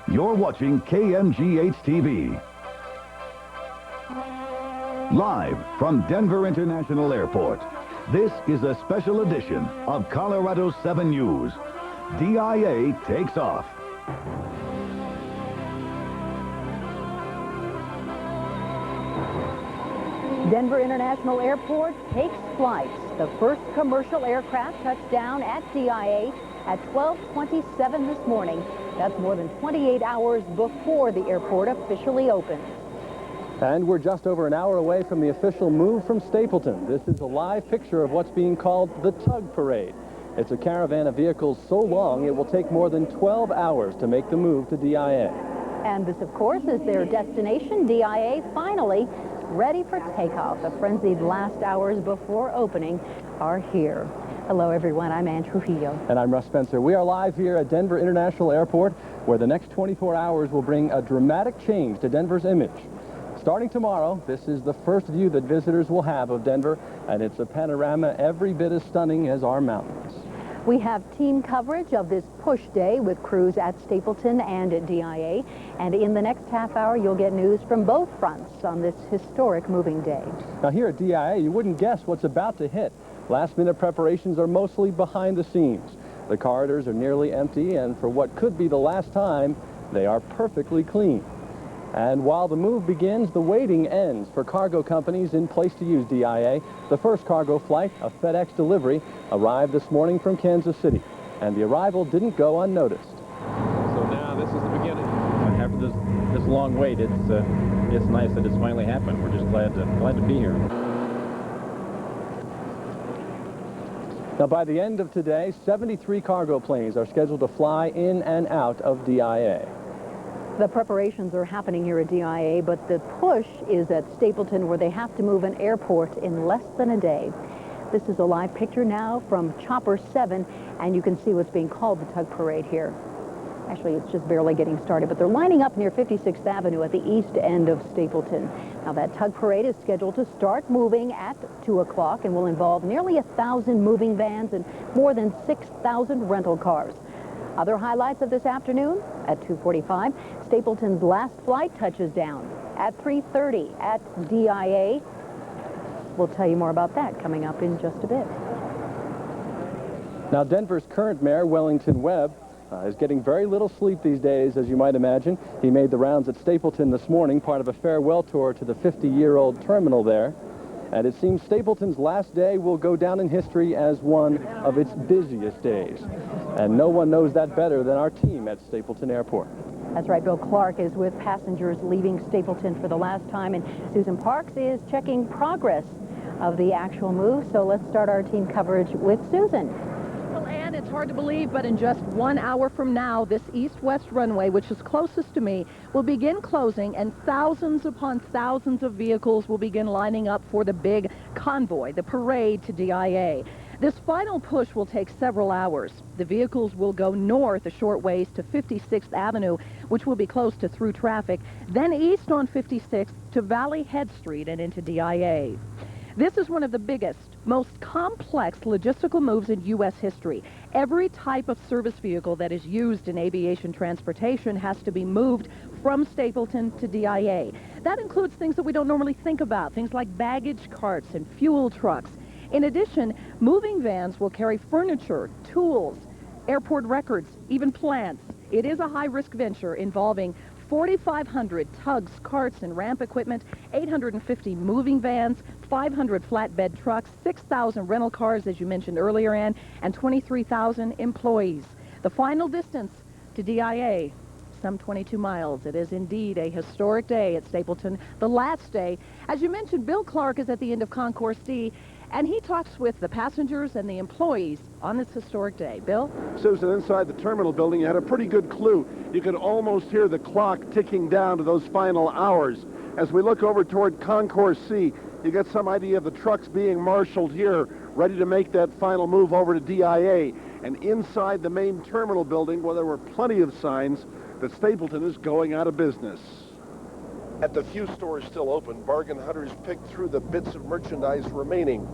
You're watching KMGH-TV. Live from Denver International Airport, this is a special edition of Colorado 7 News. DIA takes off. Denver International Airport takes flight. The first commercial aircraft touched down at DIA at 12:27 this morning. That's more than 28 hours before the airport officially opens. And we're just over an hour away from the official move from Stapleton. This is a live picture of what's being called the Tug Parade. It's a caravan of vehicles so long it will take more than 12 hours to make the move to DIA. And this, of course, is their destination, DIA, finally ready for takeoff. The frenzied last hours before opening are here. Hello, everyone. I'm Ann Trujillo. And I'm Russ Spencer. We are live here at Denver International Airport, where the next 24 hours will bring a dramatic change to Denver's image. Starting tomorrow, this is the first view that visitors will have of Denver, and it's a panorama every bit as stunning as our mountains. We have team coverage of this push day with crews at Stapleton and at DIA. And in the next half hour, you'll get news from both fronts on this historic moving day. Now here at DIA, you wouldn't guess what's about to hit. Last-minute preparations are mostly behind the scenes. The corridors are nearly empty, and for what could be the last time, they are perfectly clean. And while the move begins, the waiting ends for cargo companies in place to use DIA. The first cargo flight, a FedEx delivery, arrived this morning from Kansas City, and the arrival didn't go unnoticed. So now this is the beginning. After this long wait, it's nice that it's finally happened. We're just glad to be here. Now, by the end of today, 73 cargo planes are scheduled to fly in and out of DIA. The preparations are happening here at DIA, but the push is at Stapleton, where they have to move an airport in less than a day. This is a live picture now from Chopper 7, and you can see what's being called the Tug Parade here. Actually, it's just barely getting started, but they're lining up near 56th Avenue at the east end of Stapleton. Now, that Tug Parade is scheduled to start moving at 2 o'clock and will involve nearly 1,000 moving vans and more than 6,000 rental cars. Other highlights of this afternoon at 2:45, Stapleton's last flight touches down at 3:30 at DIA. We'll tell you more about that coming up in just a bit. Now, Denver's current mayor, Wellington Webb, is getting very little sleep these days, as you might imagine. He made the rounds at Stapleton this morning, part of a farewell tour to the 50-year-old terminal there. And it seems Stapleton's last day will go down in history as one of its busiest days. And no one knows that better than our team at Stapleton Airport. That's right. Bill Clarke is with passengers leaving Stapleton for the last time, and Susan Parks is checking progress of the actual move. So let's start our team coverage with Susan. Well, Ann, it's hard to believe, but in just 1 hour from now, this east-west runway, which is closest to me, will begin closing, and thousands upon thousands of vehicles will begin lining up for the big convoy, the parade to DIA. This final push will take several hours. The vehicles will go north a short ways to 56th Avenue, which will be closed to through traffic, then east on 56th to Valley Head Street and into DIA. This is one of the biggest, most complex logistical moves in U.S. history. Every type of service vehicle that is used in aviation transportation has to be moved from Stapleton to DIA. That includes things that we don't normally think about, things like baggage carts and fuel trucks. In addition, moving vans will carry furniture, tools, airport records, even plants. It is a high-risk venture involving 4,500 tugs, carts, and ramp equipment, 850 moving vans, 500 flatbed trucks, 6,000 rental cars, as you mentioned earlier, Ann, and 23,000 employees. The final distance to DIA, some 22 miles. It is indeed a historic day at Stapleton, the last day. As you mentioned, Bill Clarke is at the end of Concourse D, and he talks with the passengers and the employees on this historic day. Bill? Susan, inside the terminal building, you had a pretty good clue. You could almost hear the clock ticking down to those final hours. As we look over toward Concourse C, you get some idea of the trucks being marshaled here, ready to make that final move over to DIA. And inside the main terminal building, where there were plenty of signs that Stapleton is going out of business. At the few stores still open, bargain hunters picked through the bits of merchandise remaining.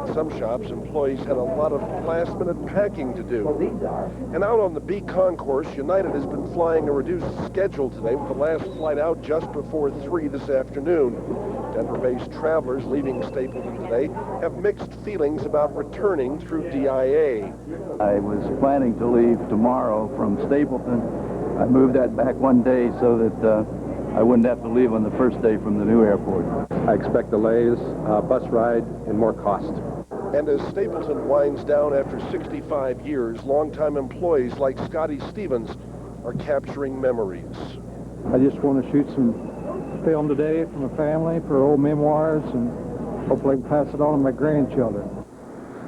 In some shops, employees had a lot of last-minute packing to do. And out on the B concourse, United has been flying a reduced schedule today, with the last flight out just before 3 this afternoon. Denver-based travelers leaving Stapleton today have mixed feelings about returning through DIA. I was planning to leave tomorrow from Stapleton. I moved that back one day so that I wouldn't have to leave on the first day from the new airport. I expect delays, bus ride, and more cost. And as Stapleton winds down after 65 years, longtime employees like Scotty Stevens are capturing memories. I just want to shoot some film today for my family, for old memoirs, and hopefully pass it on to my grandchildren.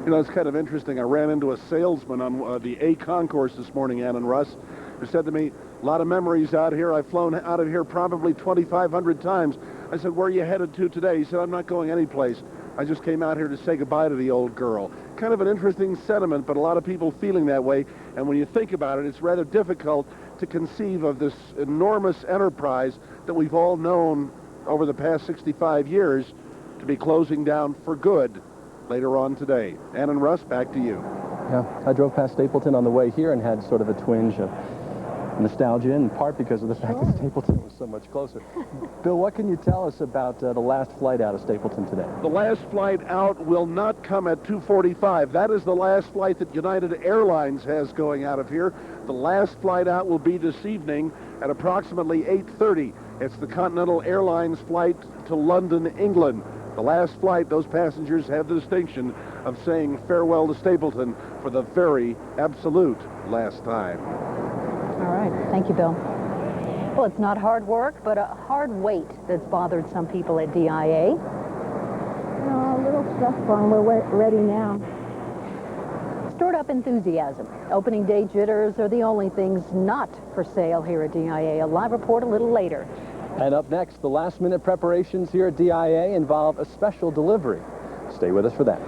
You know, it's kind of interesting. I ran into a salesman on the A concourse this morning, Ann and Russ, who said to me, a lot of memories out here. I've flown out of here probably 2,500 times. I said, where are you headed to today? He said, I'm not going anyplace. I just came out here to say goodbye to the old girl. Kind of an interesting sentiment, but a lot of people feeling that way. And when you think about it, it's rather difficult to conceive of this enormous enterprise that we've all known over the past 65 years to be closing down for good later on today. Ann and Russ, back to you. Yeah, I drove past Stapleton on the way here and had sort of a twinge of nostalgia, in part because of the fact that Stapleton was so much closer. Bill, what can you tell us about the last flight out of Stapleton today? The last flight out will not come at 2:45. That is the last flight that United Airlines has going out of here. The last flight out will be this evening at approximately 8:30. It's the Continental Airlines flight to London, England. The last flight, those passengers have the distinction of saying farewell to Stapleton for the very absolute last time. All right. Thank you, Bill. Well, it's not hard work, but a hard wait that's bothered some people at DIA. A little stuff on. We're ready now. Stored up enthusiasm. Opening day jitters are the only things not for sale here at DIA. A live report a little later. And up next, the last-minute preparations here at DIA involve a special delivery. Stay with us for that.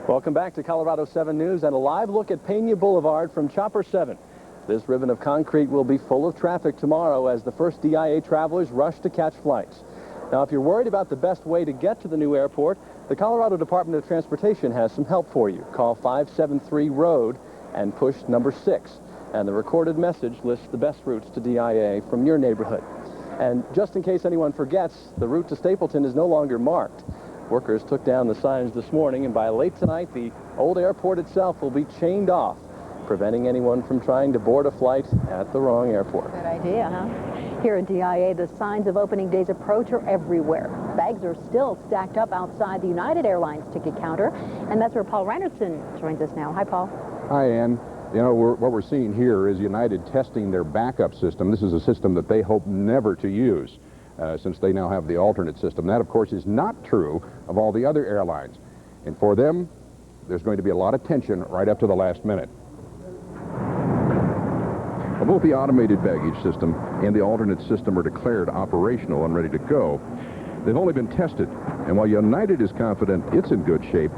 Welcome back to Colorado 7 News and a live look at Pena Boulevard from Chopper 7. This ribbon of concrete will be full of traffic tomorrow as the first DIA travelers rush to catch flights. Now, if you're worried about the best way to get to the new airport, the Colorado Department of Transportation has some help for you. Call 573-ROAD and push number 6. And the recorded message lists the best routes to DIA from your neighborhood. And just in case anyone forgets, the route to Stapleton is no longer marked. Workers took down the signs this morning, and by late tonight, the old airport itself will be chained off, preventing anyone from trying to board a flight at the wrong airport. Good idea, huh? Here at DIA, the signs of opening day's approach are everywhere. Bags are still stacked up outside the United Airlines ticket counter, and that's where Paul Reinertson joins us now. Hi, Paul. Hi, Ann. You know, what we're seeing here is United testing their backup system. This is a system that they hope never to use, since they now have the alternate system. That, of course, is not true of all the other airlines. And for them, there's going to be a lot of tension right up to the last minute. Both the automated baggage system and the alternate system are declared operational and ready to go. They've only been tested, and while United is confident it's in good shape,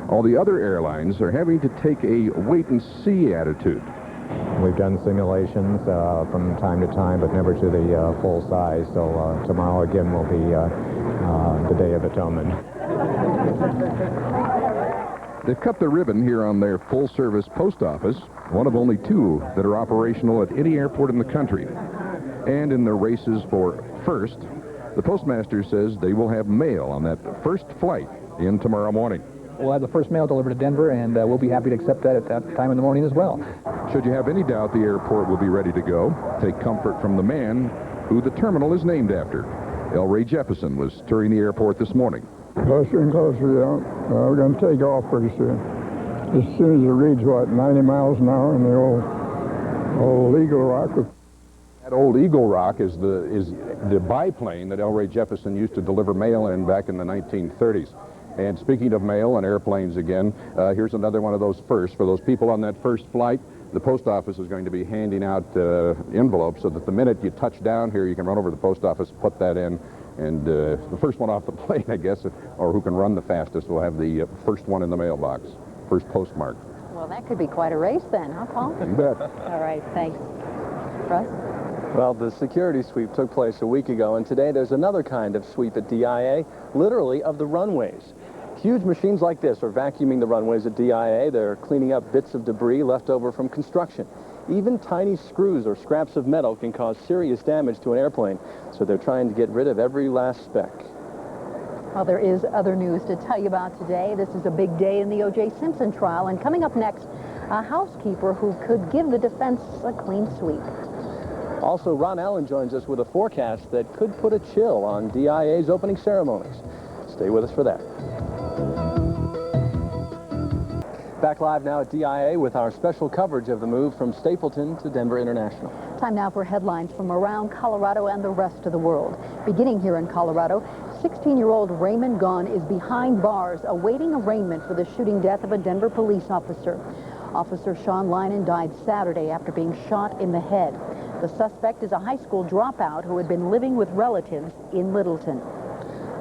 all the other airlines are having to take a wait-and-see attitude. We've done simulations from time to time, but never to the full size, so tomorrow again will be the Day of Atonement. They've cut the ribbon here on their full-service post office, one of only 2 that are operational at any airport in the country. And in their races for first, the postmaster says they will have mail on that first flight in tomorrow morning. We'll have the first mail delivered to Denver, and we'll be happy to accept that at that time in the morning as well. Should you have any doubt the airport will be ready to go, take comfort from the man who the terminal is named after. L. Ray Jefferson was touring the airport this morning. Closer and closer, yeah. We're going to take off pretty soon. As soon as it reads, what, 90 miles an hour in the old Eagle Rock. That old Eagle Rock is the biplane that L. Ray Jefferson used to deliver mail in back in the 1930s. And speaking of mail and airplanes again, here's another one of those firsts. For those people on that first flight, the post office is going to be handing out envelopes so that the minute you touch down here, you can run over to the post office, put that in, and the first one off the plane, I guess, or who can run the fastest will have the first one in the mailbox, first postmark. Well, Well, that could be quite a race then, huh, Paul? You bet. All right, thanks. Russ? Well, the security sweep took place a week ago, and today there's another kind of sweep at DIA, literally of the runways. Huge machines like this are vacuuming the runways at DIA. They're cleaning up bits of debris left over from construction. Even tiny screws or scraps of metal can cause serious damage to an airplane, so they're trying to get rid of every last speck. Well, there is other news to tell you about today. This is a big day in the O.J. Simpson trial, and coming up next, a housekeeper who could give the defense a clean sweep. Also, Ron Allen joins us with a forecast that could put a chill on DIA's opening ceremonies. Stay with us for that. Back live now at DIA with our special coverage of the move from Stapleton to Denver International. Time now for headlines from around Colorado and the rest of the world. Beginning here in Colorado, 16-year-old Raymond Gahn is behind bars awaiting arraignment for the shooting death of a Denver police officer. Officer Sean Linen died Saturday after being shot in the head. The suspect is a high school dropout who had been living with relatives in Littleton.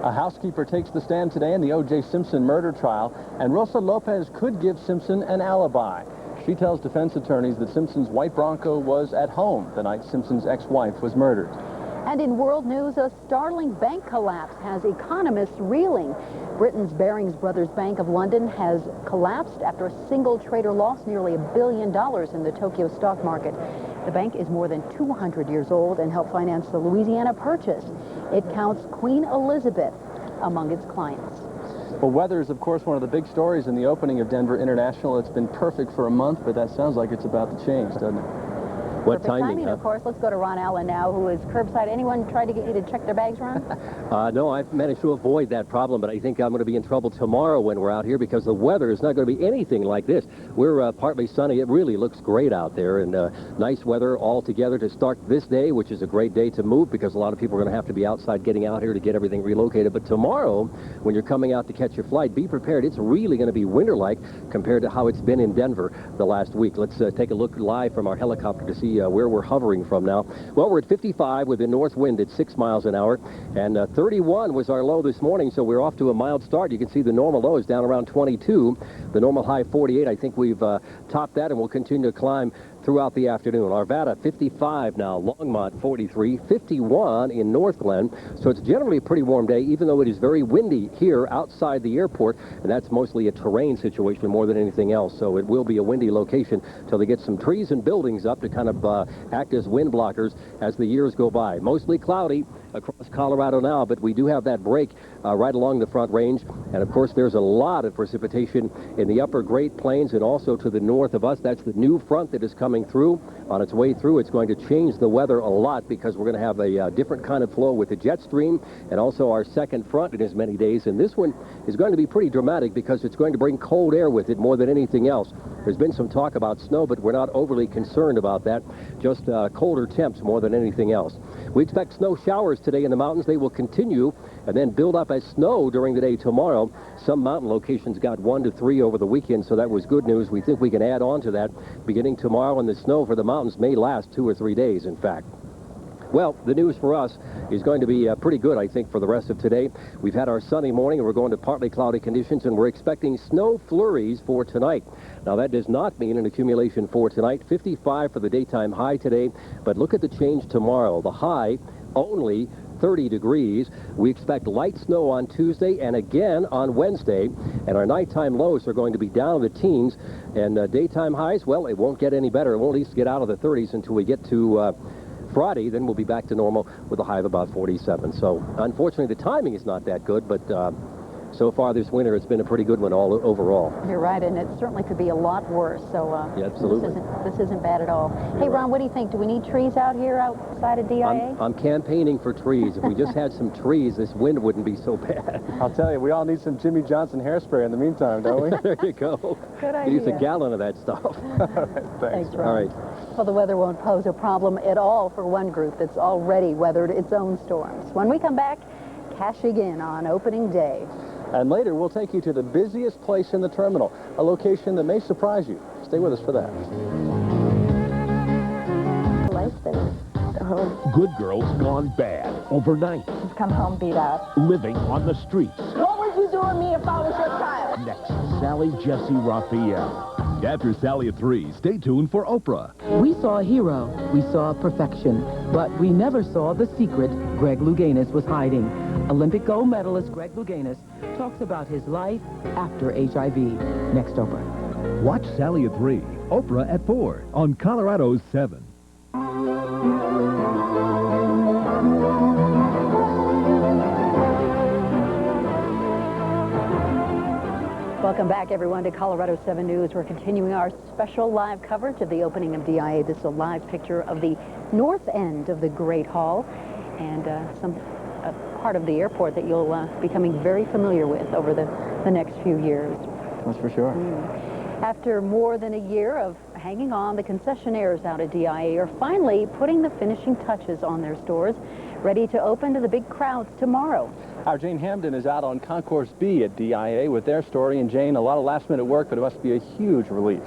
A housekeeper takes the stand today in the O.J. Simpson murder trial, and Rosa Lopez could give Simpson an alibi. She tells defense attorneys that Simpson's white Bronco was at home the night Simpson's ex-wife was murdered. And in world news, a startling bank collapse has economists reeling. Britain's Barings Brothers Bank of London has collapsed after a single trader lost nearly $1 billion in the Tokyo stock market. The bank is more than 200 years old and helped finance the Louisiana Purchase. It counts Queen Elizabeth among its clients. Well, weather is, of course, one of the big stories in the opening of Denver International. It's been perfect for a month, but that sounds like it's about to change, doesn't it? What timing, of course. Let's go to Ron Allen now, who is curbside. Anyone tried to get you to check their bags, Ron? No, I've managed to avoid that problem, but I think I'm going to be in trouble tomorrow when we're out here because the weather is not going to be anything like this. We're partly sunny. It really looks great out there, and nice weather all together to start this day, which is a great day to move because a lot of people are going to have to be outside getting out here to get everything relocated. But tomorrow, when you're coming out to catch your flight, be prepared. It's really going to be winter-like compared to how it's been in Denver the last week. Let's take a look live from our helicopter to see where we're hovering from now. Well, we're at 55 with a north wind at 6 miles an hour, and 31 was our low this morning, so we're off to a mild start. You can see the normal low is down around 22. The normal high 48. I think we've topped that, and we'll continue to climb throughout the afternoon. Arvada 55 now, Longmont 43, 51 in North Glen. So it's generally a pretty warm day, even though it is very windy here outside the airport, and that's mostly a terrain situation more than anything else. So it will be a windy location till they get some trees and buildings up to kind of act as wind blockers as the years go by. Mostly cloudy across Colorado now, but we do have that break right along the Front Range. And of course, there's a lot of precipitation in the upper Great Plains and also to the north of us. That's the new front that is coming through. On its way through, it's going to change the weather a lot because we're going to have a different kind of flow with the jet stream and also our second front in as many days. And this one is going to be pretty dramatic because it's going to bring cold air with it more than anything else. There's been some talk about snow, but we're not overly concerned about that. Just colder temps more than anything else. We expect snow showers today in the mountains. They will continue and then build up as snow during the day tomorrow. Some mountain locations got 1 to 3 over the weekend, so that was good news. We think we can add on to that beginning tomorrow, and the snow for the mountains may last 2 or 3 days, in fact. Well, the news for us is going to be pretty good, I think, for the rest of today. We've had our sunny morning, and we're going to partly cloudy conditions, and we're expecting snow flurries for tonight. Now, that does not mean an accumulation for tonight. 55 for the daytime high today, but look at the change tomorrow. The high only 30 degrees. We expect light snow on Tuesday and again on Wednesday, and our nighttime lows are going to be down in the teens, and daytime highs, well, it won't get any better. It won't at least get out of the 30s until we get to Friday. Then we'll be back to normal with a high of about 47. So unfortunately, the timing is not that good, but so far this winter, it's been a pretty good one all overall. You're right, and it certainly could be a lot worse. So yeah, absolutely. This isn't bad at all. Hey, Ron, what do you think? Do we need trees out here outside of DIA? I'm campaigning for trees. If we just had some trees, this wind wouldn't be so bad. I'll tell you, we all need some Jimmy Johnson hairspray in the meantime, don't we? There you go. Good idea. Use a gallon of that stuff. All right, thanks, Ron. All right. Well, the weather won't pose a problem at all for one group that's already weathered its own storms. When we come back, cashing in on opening day. And later, we'll take you to the busiest place in the terminal, a location that may surprise you. Stay with us for that. Good girls gone bad overnight. She's come home beat up. Living on the streets. What would you do with me if I was your child? Next, Sally Jesse Raphael. After Sally at 3, stay tuned for Oprah. We saw a hero, we saw perfection, but we never saw the secret Greg Louganis was hiding. Olympic gold medalist Greg Louganis talks about his life after HIV. Next, Oprah. Watch Sally at 3, Oprah at 4 on Colorado's 7. Welcome back, everyone, to Colorado 7 News. We're continuing our special live coverage of the opening of DIA. This is a live picture of the north end of the Great Hall and some part of the airport that you'll be becoming very familiar with over the next few years. That's for sure. After more than a year of hanging on, the concessionaires out at DIA are finally putting the finishing touches on their stores, ready to open to the big crowds tomorrow. Our Jane Hampden is out on Concourse B at DIA with their story. And Jane, a lot of last-minute work, but it must be a huge relief.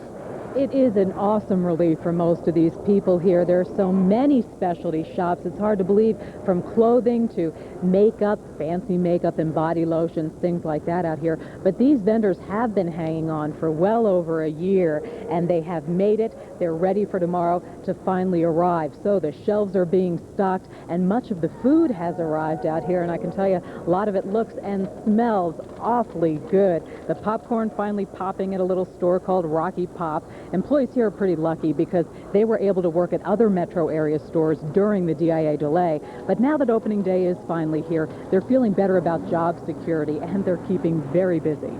It is an awesome relief for most of these people here. There are so many specialty shops. It's hard to believe, from clothing to makeup, fancy makeup and body lotions, things like that out here. But these vendors have been hanging on for well over a year, and they have made it. They're ready for tomorrow to finally arrive. So the shelves are being stocked, and much of the food has arrived out here. And I can tell you, a lot of it looks and smells awfully good. The popcorn finally popping at a little store called Rocky Pop. Employees here are pretty lucky because they were able to work at other metro area stores during the DIA delay. But now that opening day is finally here, they're feeling better about job security, and they're keeping very busy.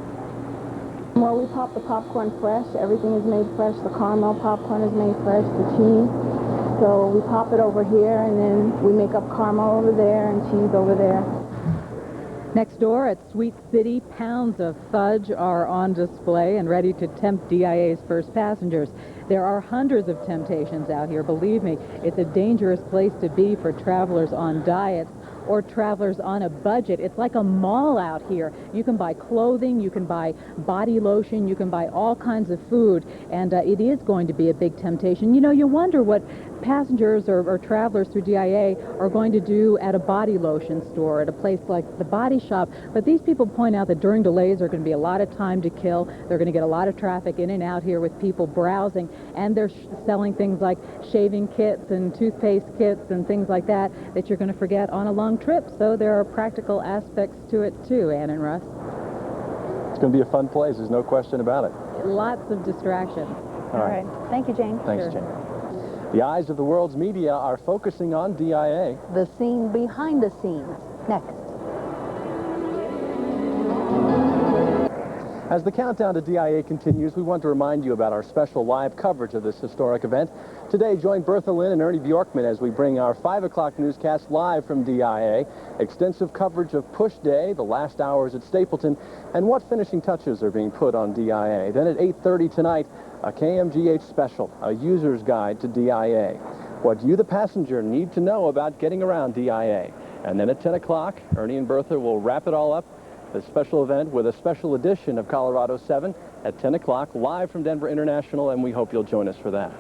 Well, we pop the popcorn fresh. Everything is made fresh. The caramel popcorn is made fresh, the cheese. So we pop it over here, and then we make up caramel over there and cheese over there. Next door at Sweet City, pounds of fudge are on display and ready to tempt DIA's first passengers. There are hundreds of temptations out here. Believe me, it's a dangerous place to be for travelers on diets or travelers on a budget. It's like a mall out here. You can buy clothing, you can buy body lotion, you can buy all kinds of food, and it is going to be a big temptation. You know, you wonder what passengers or travelers through DIA are going to do at a body lotion store, at a place like the Body Shop. But these people point out that during delays there are going to be a lot of time to kill. They're going to get a lot of traffic in and out here with people browsing, and they're selling things like shaving kits and toothpaste kits and things like that that you're going to forget on a long trip. So there are practical aspects to it too, Ann and Russ. It's going to be a fun place, there's no question about it. Lots of distractions. All right. Thank you, Jane. Thanks, Jane. The eyes of the world's media are focusing on DIA. The scene behind the scenes. Next. As the countdown to DIA continues, we want to remind you about our special live coverage of this historic event. Today, join Bertha Lynn and Ernie Bjorkman as we bring our 5 o'clock newscast live from DIA. Extensive coverage of Push Day, the last hours at Stapleton, and what finishing touches are being put on DIA. Then at 8:30 tonight, a KMGH special, a user's guide to DIA. What you, the passenger, need to know about getting around DIA. And then at 10 o'clock, Ernie and Bertha will wrap it all up. A special event with a special edition of Colorado 7 at 10 o'clock, live from Denver International, and we hope you'll join us for that.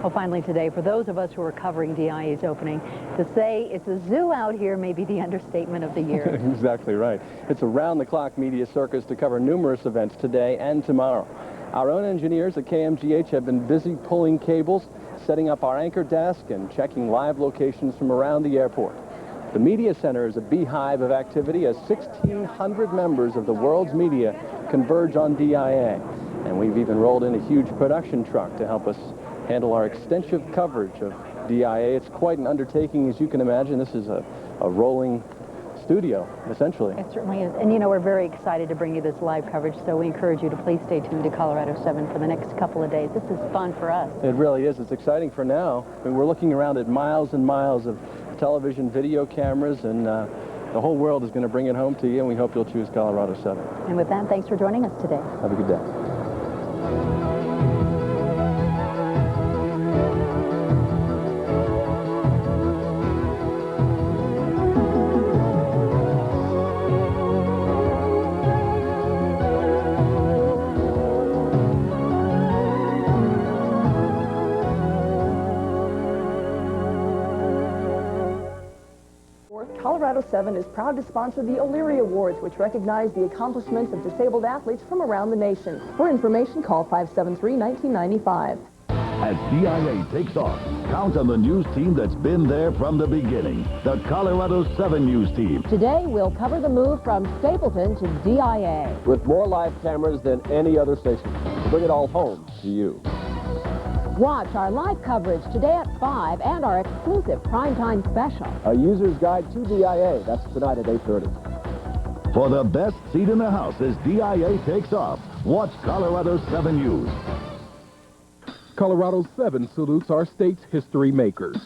Well, finally today, for those of us who are covering DIA's opening, to say it's a zoo out here may be the understatement of the year. Exactly right. It's a round-the-clock media circus to cover numerous events today and tomorrow. Our own engineers at KMGH have been busy pulling cables, setting up our anchor desk, and checking live locations from around the airport. The media center is a beehive of activity as 1,600 members of the world's media converge on DIA. And we've even rolled in a huge production truck to help us handle our extensive coverage of DIA. It's quite an undertaking, as you can imagine. This is a rolling studio, essentially. It certainly is. And, you know, we're very excited to bring you this live coverage, so we encourage you to please stay tuned to Colorado 7 for the next couple of days. This is fun for us. It really is. It's exciting for now. I mean, we're looking around at miles and miles of television, video cameras, and the whole world is going to bring it home to you, and we hope you'll choose Colorado 7. And with that, thanks for joining us today. Have a good day. Colorado 7 is proud to sponsor the O'Leary Awards, which recognize the accomplishments of disabled athletes from around the nation. For information, call 573-1995. As DIA takes off, count on the news team that's been there from the beginning, the Colorado 7 News team. Today, we'll cover the move from Stapleton to DIA. With more live cameras than any other station. Bring it all home to you. Watch our live coverage today at 5 and our exclusive primetime special. A user's guide to DIA. That's tonight at 8:30. For the best seat in the house as DIA takes off, watch Colorado 7 News. Colorado 7 salutes our state's history makers.